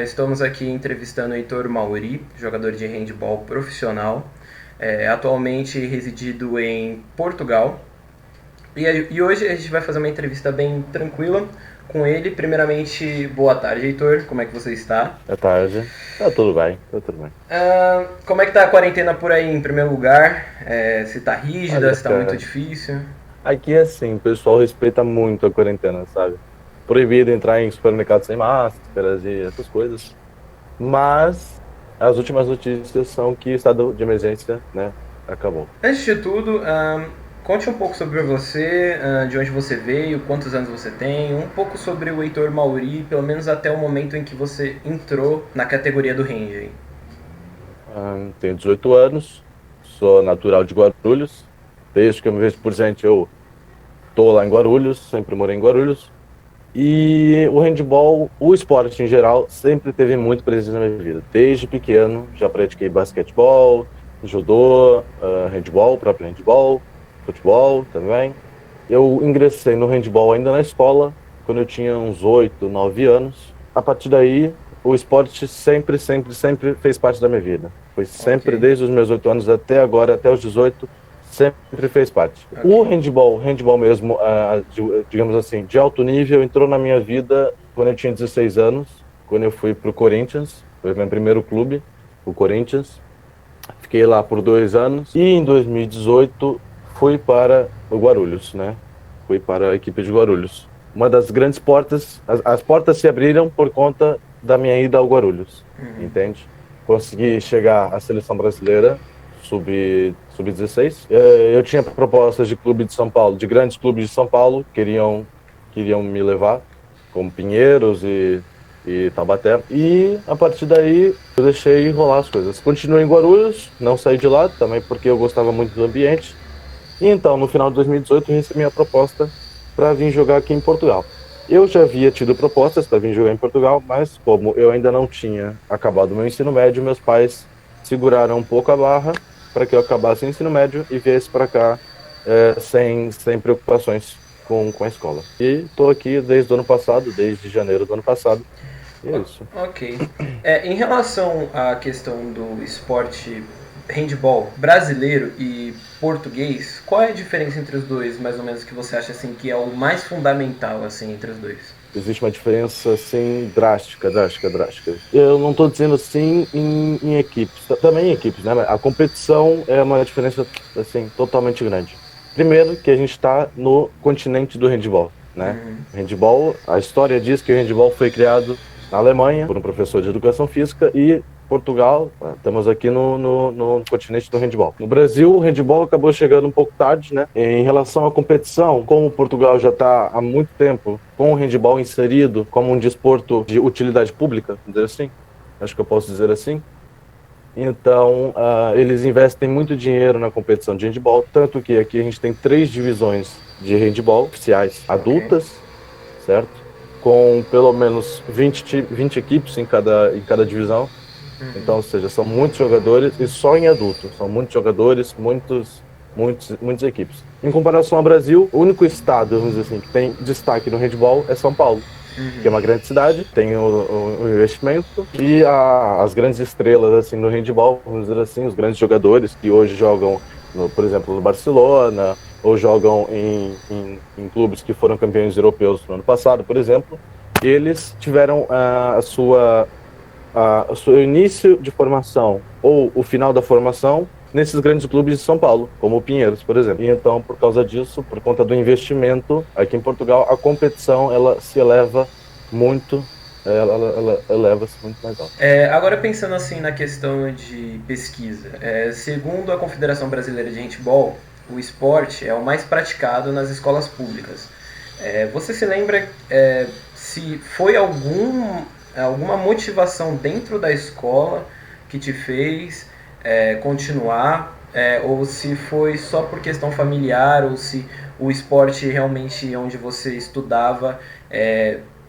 Estamos aqui entrevistando o Heitor Mauri, jogador de handebol profissional, atualmente residido em Portugal. E hoje a gente vai fazer uma entrevista bem tranquila com ele. Primeiramente, boa tarde, Heitor. Como é que você está? Boa tarde. Tá tudo bem, tá tudo bem. Como é que tá a quarentena por aí, em primeiro lugar? Se tá rígida, Olha, se tá muito cara, difícil? aqui é assim, o pessoal respeita muito a quarentena, sabe? Proibido entrar em supermercados sem máscaras e essas coisas. Mas as últimas notícias são que o estado de emergência, né, acabou. Antes de tudo, conte um pouco sobre você, de onde você veio, quantos anos você tem, um pouco sobre o Heitor Mauri, pelo menos até o momento em que você entrou na categoria do handball. Tenho 18 anos, sou natural de Guarulhos. Desde que eu me vejo por gente, eu tô lá em Guarulhos, sempre morei em Guarulhos. E o handball, o esporte em geral, sempre teve muito presente na minha vida. Desde pequeno, já pratiquei basquetebol, judô, handball, próprio handball, futebol também. Eu ingressei no handball ainda na escola, quando eu tinha uns 8, 9 anos. A partir daí, o esporte sempre fez parte da minha vida. Foi Ok, sempre, desde os meus 8 anos até agora, até os 18, sempre fez parte. O ok. handball mesmo, digamos assim, de alto nível, entrou na minha vida quando eu tinha 16 anos, quando eu fui para o Corinthians, foi meu primeiro clube, o Corinthians. Fiquei lá por 2 anos e em 2018 fui para o Guarulhos, né? Fui para a equipe de Guarulhos. Uma das grandes portas, as portas se abriram por conta da minha ida ao Guarulhos, entende? Consegui chegar à seleção brasileira sub-16. Eu tinha propostas de clube de São Paulo, de grandes clubes de São Paulo, queriam me levar, como Pinheiros e Taubaté. E a partir daí eu deixei rolar as coisas. Continuei em Guarulhos, não saí de lá, também porque eu gostava muito do ambiente. E então, no final de 2018, eu recebi a proposta para vir jogar aqui em Portugal. Eu já havia tido propostas para vir jogar em Portugal, mas como eu ainda não tinha acabado o meu ensino médio, meus pais seguraram um pouco a barra para que eu acabasse o ensino médio e viesse para cá sem preocupações com a escola. E estou aqui desde o ano passado, desde janeiro do ano passado, e é isso. Ok. Em relação à questão do esporte handball brasileiro e português, qual é a diferença entre os dois, mais ou menos, que você acha assim que é o mais fundamental assim entre os dois? Existe uma diferença assim drástica. Eu não estou dizendo assim em equipes, também em equipes, né? Mas a competição é uma diferença assim totalmente grande. Primeiro que a gente está no continente do handball, né? O handball, a história diz que o handball foi criado na Alemanha por um professor de educação física e Portugal, estamos aqui no continente do handball. No Brasil, o handball acabou chegando um pouco tarde, né? Em relação à competição, como Portugal já está há muito tempo com o handball inserido como um desporto de utilidade pública, vamos dizer assim, acho que eu posso dizer assim. Então, eles investem muito dinheiro na competição de handball, tanto que aqui a gente tem 3 divisões de handball oficiais Ok. adultas, certo? Com pelo menos 20 equipes em cada divisão. Então, ou seja, são muitos jogadores e só em adulto. São muitos jogadores, muitas equipes. Em comparação ao Brasil, o único estado, vamos dizer assim, que tem destaque no handball é São Paulo, que é uma grande cidade, tem o investimento e as grandes estrelas assim no handball, vamos dizer assim, os grandes jogadores que hoje jogam, por exemplo, no Barcelona ou jogam em clubes que foram campeões europeus no ano passado, por exemplo, eles tiveram o seu início de formação ou o final da formação nesses grandes clubes de São Paulo, como o Pinheiros, por exemplo. E então, por causa disso, por conta do investimento aqui em Portugal, a competição ela se eleva muito, ela eleva-se muito mais alto. Agora pensando assim na questão de pesquisa, segundo a Confederação Brasileira de Handball, o esporte é o mais praticado nas escolas públicas. Você se lembra se foi alguma motivação dentro da escola que te fez continuar, ou se foi só por questão familiar, ou se o esporte realmente onde você estudava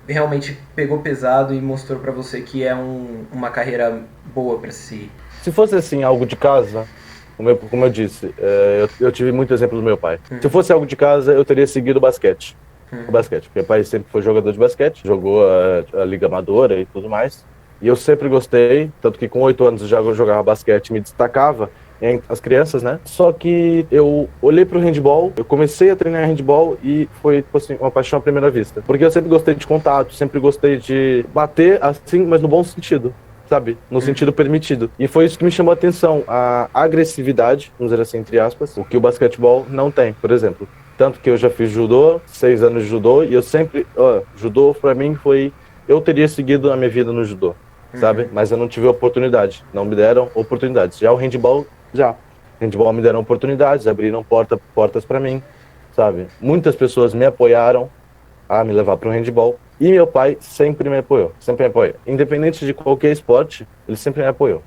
realmente pegou pesado e mostrou para você que é uma carreira boa para si? Se fosse assim, algo de casa, como eu disse, eu tive muito exemplo do meu pai. Se fosse algo de casa, eu teria seguido basquete. o basquete. Porque meu pai sempre foi jogador de basquete, jogou a Liga Amadora e tudo mais. E eu sempre gostei, tanto que com 8 anos eu já jogava basquete e me destacava entre as crianças, né? Só que eu olhei pro handball, eu comecei a treinar handball e foi, tipo assim, uma paixão à primeira vista. Porque eu sempre gostei de contato, sempre gostei de bater assim, mas no bom sentido, sabe? No sentido permitido. E foi isso que me chamou a atenção, a agressividade, vamos dizer assim, entre aspas, o que o basquetebol não tem, por exemplo. Tanto que eu já fiz judô, 6 anos de judô, e eu sempre, judô pra mim foi, eu teria seguido a minha vida no judô, sabe? Mas eu não tive oportunidade, não me deram oportunidades. Já o handball, já. Handball me deram oportunidades, abriram portas pra mim, sabe? Muitas pessoas me apoiaram a me levar para o handball. E meu pai sempre me apoiou, sempre me apoia. Independente de qualquer esporte, ele sempre me apoiou.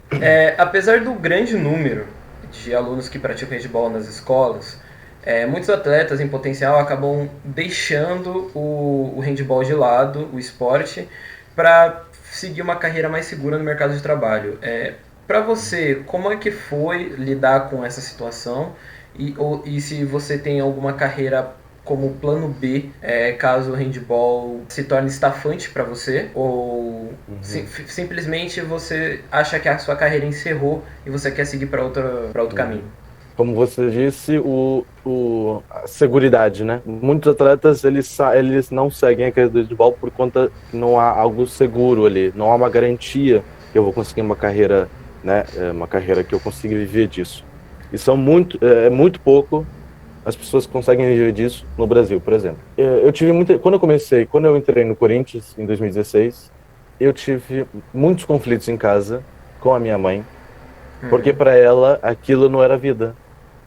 Apesar do grande número de alunos que praticam handball nas escolas, muitos atletas em potencial acabam deixando o handball de lado, o esporte, para seguir uma carreira mais segura no mercado de trabalho. Para você, como é que foi lidar com essa situação? E se você tem alguma carreira como plano B, caso o handball se torne estafante para você, ou simplesmente você acha que a sua carreira encerrou e você quer seguir para outro caminho? Como você disse, a seguridade, né? Muitos atletas, eles não seguem a carreira do handball por conta que não há algo seguro ali, não há uma garantia que eu vou conseguir uma carreira, né? Uma carreira que eu consiga viver disso. E são muito pouco as pessoas que conseguem viver disso no Brasil, por exemplo. Eu tive quando eu entrei no Corinthians em 2016, eu tive muitos conflitos em casa com a minha mãe, porque para ela aquilo não era vida.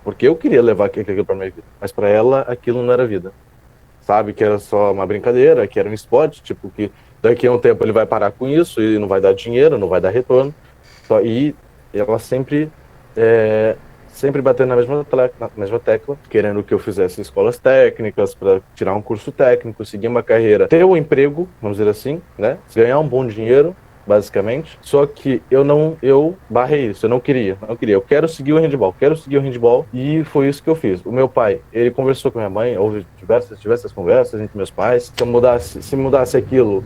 Porque eu queria levar aquilo para minha vida, mas para ela aquilo não era vida. Sabe que era só uma brincadeira, que era um esporte, tipo que daqui a um tempo ele vai parar com isso e não vai dar dinheiro, não vai dar retorno. E ela sempre batendo na mesma tecla, querendo que eu fizesse escolas técnicas para tirar um curso técnico, seguir uma carreira, ter um emprego, vamos dizer assim, né? Ganhar um bom dinheiro, basicamente. Só que eu barrei isso, eu não queria. Eu quero seguir o handball, e foi isso que eu fiz. O meu pai, ele conversou com minha mãe, houve diversas conversas entre meus pais. Se mudasse aquilo,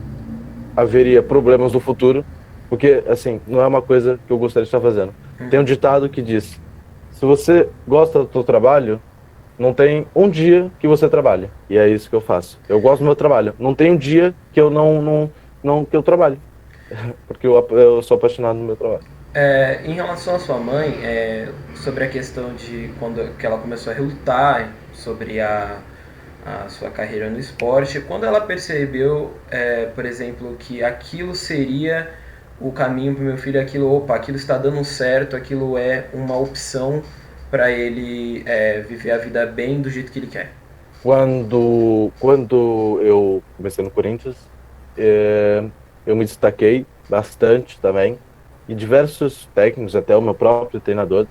haveria problemas no futuro, porque, assim, não é uma coisa que eu gostaria de estar fazendo. Tem um ditado que diz: se você gosta do seu trabalho, não tem um dia que você trabalhe. E é isso que eu faço. Eu gosto do meu trabalho. Não tem um dia que eu que eu trabalhe. Porque eu sou apaixonado no meu trabalho. Em relação à sua mãe, sobre a questão de quando que ela começou a relutar sobre a sua carreira no esporte, quando ela percebeu, por exemplo, que aquilo seria o caminho para o meu filho, aquilo está dando certo, aquilo é uma opção para ele viver a vida bem do jeito que ele quer. Quando eu comecei no Corinthians, eu me destaquei bastante também, e diversos técnicos, até o meu próprio treinador,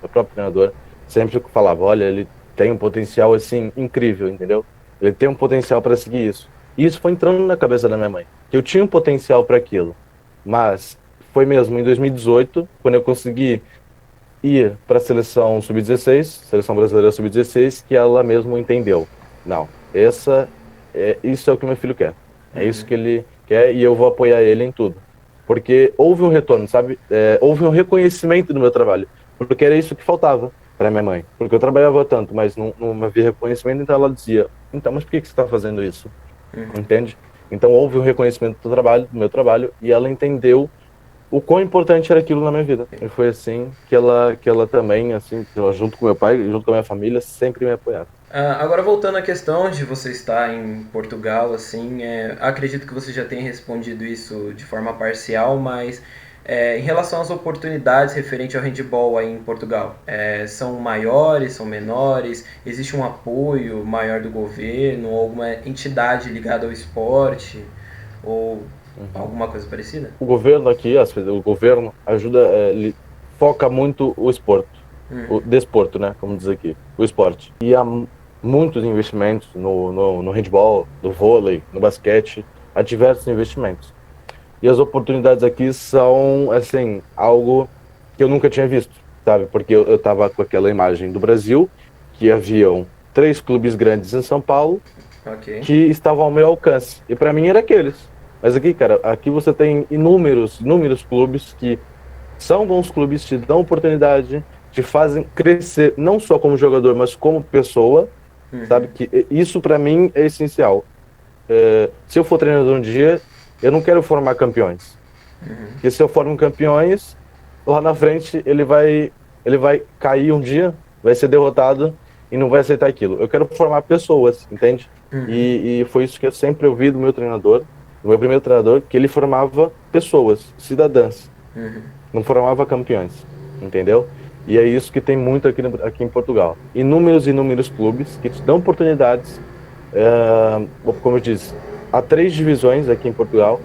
sempre falava: olha, ele tem um potencial assim incrível, entendeu? Ele tem um potencial para seguir isso. E isso foi entrando na cabeça da minha mãe, que eu tinha um potencial para aquilo. Mas foi mesmo em 2018, quando eu consegui ir para a seleção sub-16, seleção brasileira sub-16, que ela mesmo entendeu: não, isso é o que meu filho quer. É isso que ele quer, e eu vou apoiar ele em tudo. Porque houve um retorno, sabe? Houve um reconhecimento do meu trabalho. Porque era isso que faltava para minha mãe. Porque eu trabalhava tanto, mas não havia reconhecimento, então ela dizia: então, mas por que você está fazendo isso? Entende? Então houve um reconhecimento do meu trabalho, e ela entendeu o quão importante era aquilo na minha vida. E foi assim que ela também, assim, junto com meu pai, junto com a minha família, sempre me apoiaram. Agora, voltando à questão de você estar em Portugal, assim, acredito que você já tenha respondido isso de forma parcial, mas em relação às oportunidades referente ao handball aí em Portugal, são maiores, são menores? Existe um apoio maior do governo ou alguma entidade ligada ao esporte ou alguma coisa parecida? O governo aqui, o governo ajuda, ele foca muito o esporte, o desporto, né, como diz aqui, o esporte. E há muitos investimentos no handball, no vôlei, no basquete, há diversos investimentos. E as oportunidades aqui são, assim, algo que eu nunca tinha visto, sabe? Porque eu tava com aquela imagem do Brasil, que haviam 3 clubes grandes em São Paulo Ok. que estavam ao meu alcance. E para mim era aqueles. Mas aqui, cara, aqui você tem inúmeros clubes que são bons clubes, te dão oportunidade, te fazem crescer, não só como jogador, mas como pessoa, sabe? Que isso para mim é essencial. Se eu for treinador um dia, eu não quero formar campeões. Porque se eu formo campeões, lá na frente ele vai cair um dia, vai ser derrotado e não vai aceitar aquilo. Eu quero formar pessoas, entende? E foi isso que eu sempre ouvi do meu treinador, do meu primeiro treinador, que ele formava pessoas, cidadãs. Não formava campeões, entendeu? E é isso que tem muito aqui em Portugal. Inúmeros clubes que te dão oportunidades, como eu disse, há 3 divisões aqui em Portugal,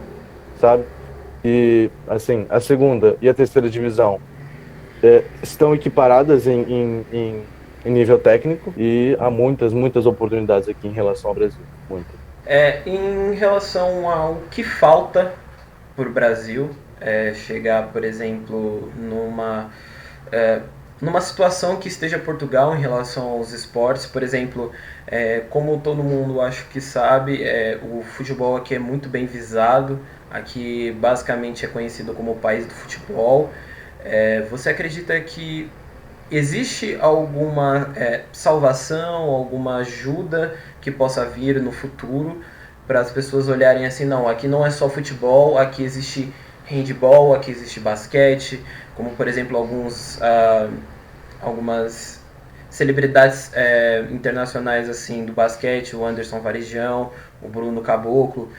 sabe? E, assim, a segunda e a terceira divisão estão equiparadas em nível técnico e há muitas oportunidades aqui em relação ao Brasil. Muitas. Em relação ao que falta para o Brasil chegar, por exemplo, numa situação que esteja Portugal em relação aos esportes, por exemplo, como todo mundo acho que sabe, o futebol aqui é muito bem visado, aqui basicamente é conhecido como o país do futebol. Você acredita que existe alguma salvação, alguma ajuda que possa vir no futuro para as pessoas olharem assim, não, aqui não é só futebol, aqui existe handball, aqui existe basquete, como por exemplo algumas celebridades internacionais assim do basquete, o Anderson Varejão, o Bruno Caboclo.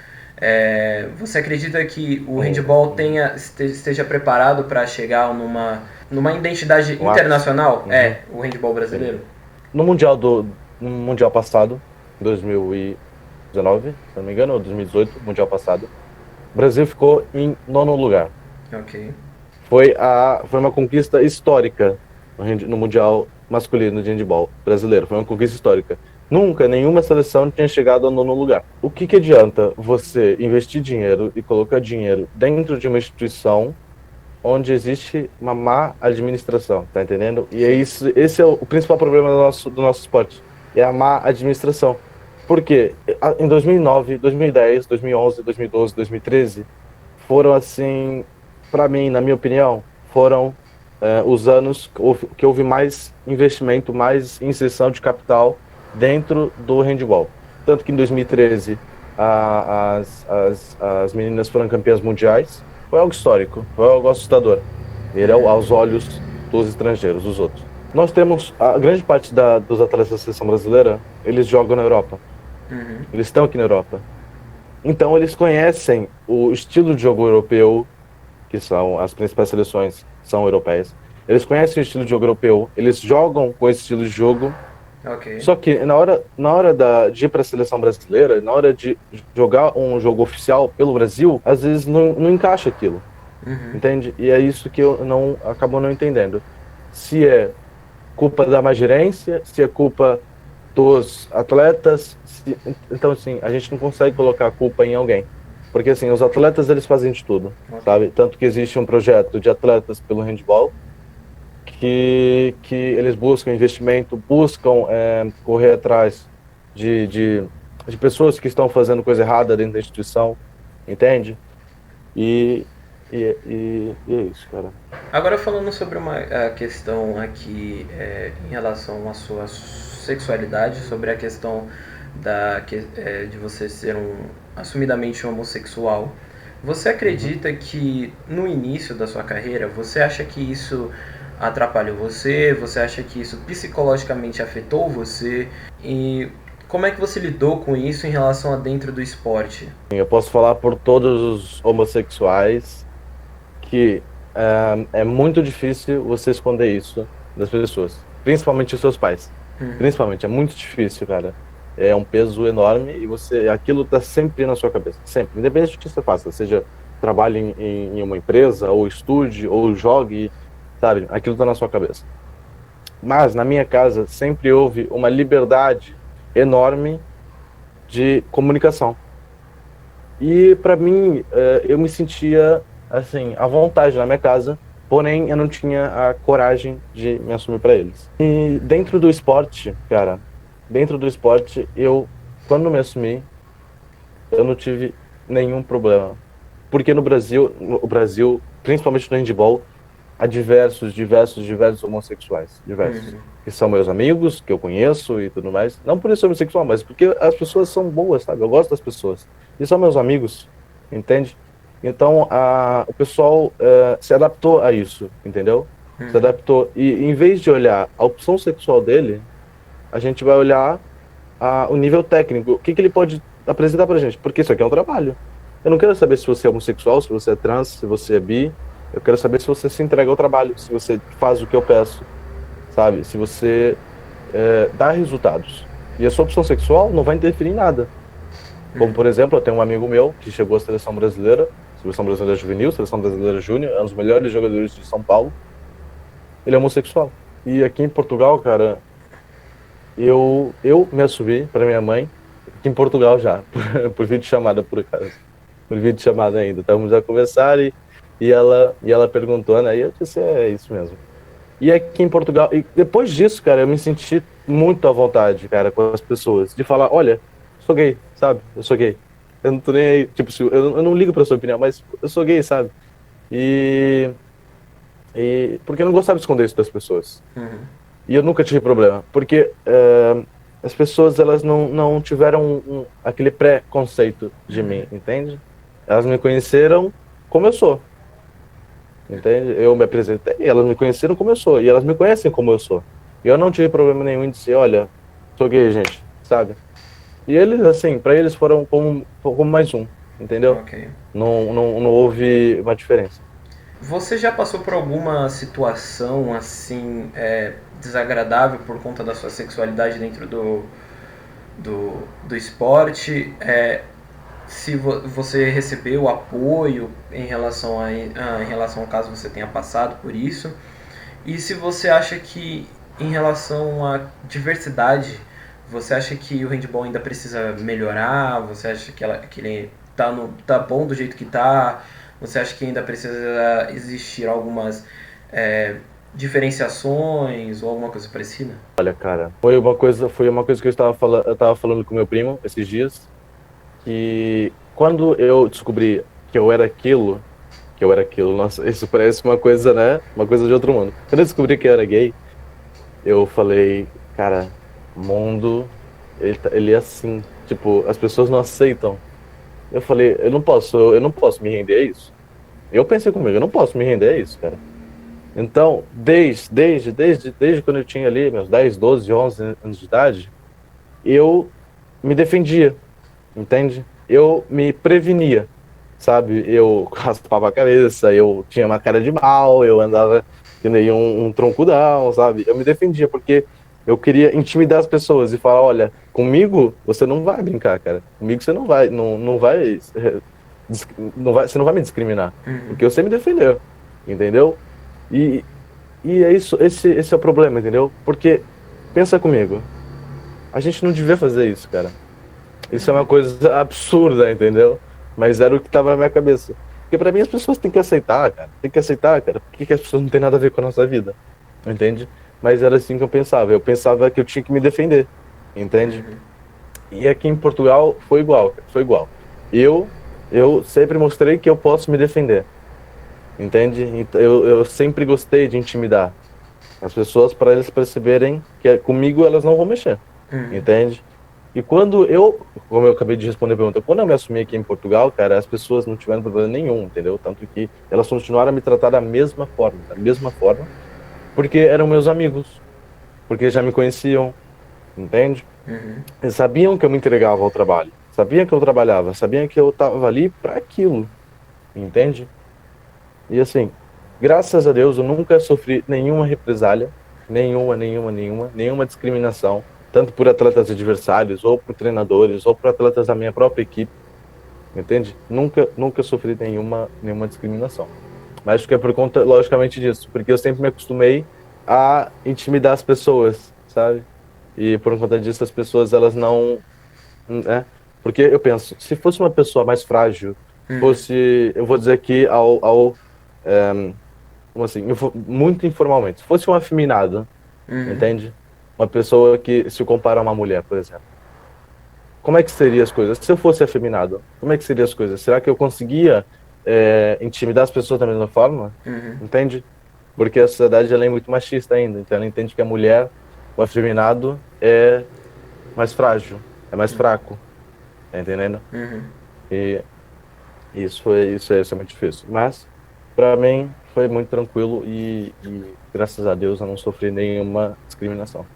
Você acredita que o handball esteja preparado para chegar numa identidade internacional? O handball brasileiro? No Mundial passado, 2019, se não me engano, ou 2018, Mundial passado, o Brasil ficou em 9º lugar. Ok. Foi uma conquista histórica no Mundial masculino de handball brasileiro. Foi uma conquista histórica. Nunca nenhuma seleção tinha chegado ao 9º lugar. O que adianta você investir dinheiro e colocar dinheiro dentro de uma instituição onde existe uma má administração, tá entendendo? E esse é o principal problema do nosso esporte, é a má administração. Porque em 2009, 2010, 2011, 2012, 2013 foram assim, para mim, na minha opinião, foram os anos que houve mais investimento, mais inserção de capital dentro do handball. Tanto que em 2013 as meninas foram campeãs mundiais. Foi algo histórico, foi algo assustador. Ele aos olhos dos estrangeiros, dos outros. Nós temos a grande parte dos atletas da seleção brasileira, eles jogam na Europa. Eles estão aqui na Europa. Então eles conhecem o estilo de jogo europeu, que são as principais seleções são europeias. Eles conhecem o estilo de jogo europeu, eles jogam com esse estilo de jogo. Okay. Só que na hora de ir para a seleção brasileira, na hora de jogar um jogo oficial pelo Brasil, às vezes não encaixa aquilo. Entende? E é isso que eu acabo não entendendo. Se é culpa da má gerência, se é culpa dos atletas. Então, assim, a gente não consegue colocar a culpa em alguém. Porque, assim, os atletas, eles fazem de tudo, sabe? Tanto que existe um projeto de atletas pelo handball, que eles buscam investimento, buscam correr atrás de pessoas que estão fazendo coisa errada dentro da instituição, entende? E é isso, cara. Agora falando sobre uma questão aqui em relação à sua sexualidade, sobre a questão de você ser assumidamente homossexual, você acredita que no início da sua carreira, você acha que isso atrapalhou você? Você acha que isso psicologicamente afetou você? E como é que você lidou com isso em relação a dentro do esporte? Eu posso falar por todos os homossexuais que é muito difícil você esconder isso das pessoas, principalmente os seus pais. Principalmente, é muito difícil, cara. É um peso enorme e aquilo tá sempre na sua cabeça, sempre, independente do que você faça, seja trabalhe em uma empresa, ou estude, ou jogue, sabe? Aquilo tá na sua cabeça. Mas na minha casa sempre houve uma liberdade enorme de comunicação. E para mim, eu me sentia assim, à vontade na minha casa, porém eu não tinha a coragem de me assumir para eles. E dentro do esporte, cara, eu quando me assumi, eu não tive nenhum problema. Porque no Brasil, principalmente no handball, há diversos homossexuais, diversos. Uhum. Que são meus amigos, que eu conheço e tudo mais. Não por isso eu sou homossexual, mas porque as pessoas são boas, sabe? Eu gosto das pessoas. E são meus amigos, entende? Então, o pessoal se adaptou a isso, entendeu? Se Uhum. adaptou. E em vez de olhar a opção sexual dele, a gente vai olhar o nível técnico. O que ele pode apresentar pra gente? Porque isso aqui é um trabalho. Eu não quero saber se você é homossexual, se você é trans, se você é bi. Eu quero saber se você se entrega ao trabalho, se você faz o que eu peço, sabe? Se você dá resultados. E a sua opção sexual não vai interferir em nada. Como, por exemplo, eu tenho um amigo meu que chegou à seleção brasileira juvenil, seleção brasileira júnior, é um dos melhores jogadores de São Paulo. Ele é homossexual. E aqui em Portugal, cara, eu me assumi para minha mãe, aqui em Portugal já, por vídeo chamada por acaso. Por vídeo chamada ainda. Estamos a conversar e ela perguntou, né? E eu disse, é isso mesmo. E aqui em Portugal, e depois disso, cara, eu me senti muito à vontade, cara, com as pessoas, de falar, olha, sou gay, sabe? Eu sou gay. Eu não tô nem aí, tipo, eu não ligo pra sua opinião, mas eu sou gay, sabe? E, porque eu não gostava de esconder isso das pessoas. Uhum. E eu nunca tive problema, porque as pessoas, elas não tiveram aquele pré-conceito de mim, entende? Elas me conheceram como eu sou, entende? Eu me apresentei, elas me conheceram como eu sou, e elas me conhecem como eu sou. E eu não tive problema nenhum em dizer, olha, sou gay, gente, sabe? E eles, assim, pra eles foram como mais um, entendeu? Ok. Não houve uma diferença. Você já passou por alguma situação assim desagradável por conta da sua sexualidade dentro do esporte? Se você recebeu apoio em relação ao caso você tenha passado por isso? E se você acha que, em relação à diversidade, você acha que o handball ainda precisa melhorar? Você acha que ele tá bom do jeito que tá? Você acha que ainda precisa existir algumas é, diferenciações ou alguma coisa parecida? Olha, cara, foi uma coisa que eu tava falando com meu primo esses dias, que quando eu descobri que eu era aquilo, nossa, isso parece uma coisa, né? Uma coisa de outro mundo. Quando eu descobri que eu era gay, eu falei, cara, o mundo, ele é assim, tipo, as pessoas não aceitam. Eu falei, eu não posso me render a isso. Eu pensei comigo, eu não posso me render a isso, cara. Então, desde quando eu tinha ali meus 10, 12, 11 anos de idade, eu me defendia, entende? Eu me prevenia, sabe? Eu raspava a cabeça, eu tinha uma cara de mal, eu andava que nem um troncudão, sabe? Eu me defendia porque eu queria intimidar as pessoas e falar, olha, comigo você não vai brincar, cara. Comigo você você não vai me discriminar, Uhum. porque você me defendeu, entendeu? E, e é isso, esse é o problema, entendeu? Porque pensa comigo, a gente não devia fazer isso, cara. Isso é uma coisa absurda, entendeu? Mas era o que tava na minha cabeça. Porque pra mim as pessoas têm que aceitar, cara. Tem que aceitar, cara. Porque as pessoas não têm nada a ver com a nossa vida. Entende? Mas era assim que eu pensava. Eu pensava que eu tinha que me defender. Entende? Uhum. E aqui em Portugal foi igual, cara. Foi igual. Eu, eu sempre mostrei que eu posso me defender. Entende? Então, eu sempre gostei de intimidar as pessoas para eles perceberem que comigo elas não vão mexer. Uhum. Entende? E como eu acabei de responder a pergunta, quando eu me assumi aqui em Portugal, cara, as pessoas não tiveram problema nenhum, entendeu? Tanto que elas continuaram a me tratar da mesma forma, porque eram meus amigos, porque já me conheciam, entende? Uhum. Eles sabiam que eu me entregava ao trabalho, sabiam que eu trabalhava, sabiam que eu estava ali para aquilo, entende? E assim, graças a Deus eu nunca sofri nenhuma represália, nenhuma discriminação, tanto por atletas adversários, ou por treinadores, ou por atletas da minha própria equipe, entende? Nunca sofri nenhuma discriminação. Mas acho que é por conta, logicamente, disso, porque eu sempre me acostumei a intimidar as pessoas, sabe? E por conta disso as pessoas, elas não, né? Porque eu penso, se fosse uma pessoa mais frágil, Uhum. fosse, eu vou dizer aqui como assim, muito informalmente. Se fosse um afeminado, Uhum. entende? Uma pessoa que se compara a uma mulher, por exemplo. como é que seria as coisas? Se eu fosse afeminado, como é que seriam as coisas? Será que eu conseguia intimidar as pessoas da mesma forma? Uhum. Entende? Porque a sociedade ela é muito machista ainda, então ela entende que a mulher, o afeminado, é mais frágil, é mais fraco, tá entendendo? Uhum. E isso é muito difícil. Mas, para mim, foi muito tranquilo e graças a Deus eu não sofri nenhuma discriminação.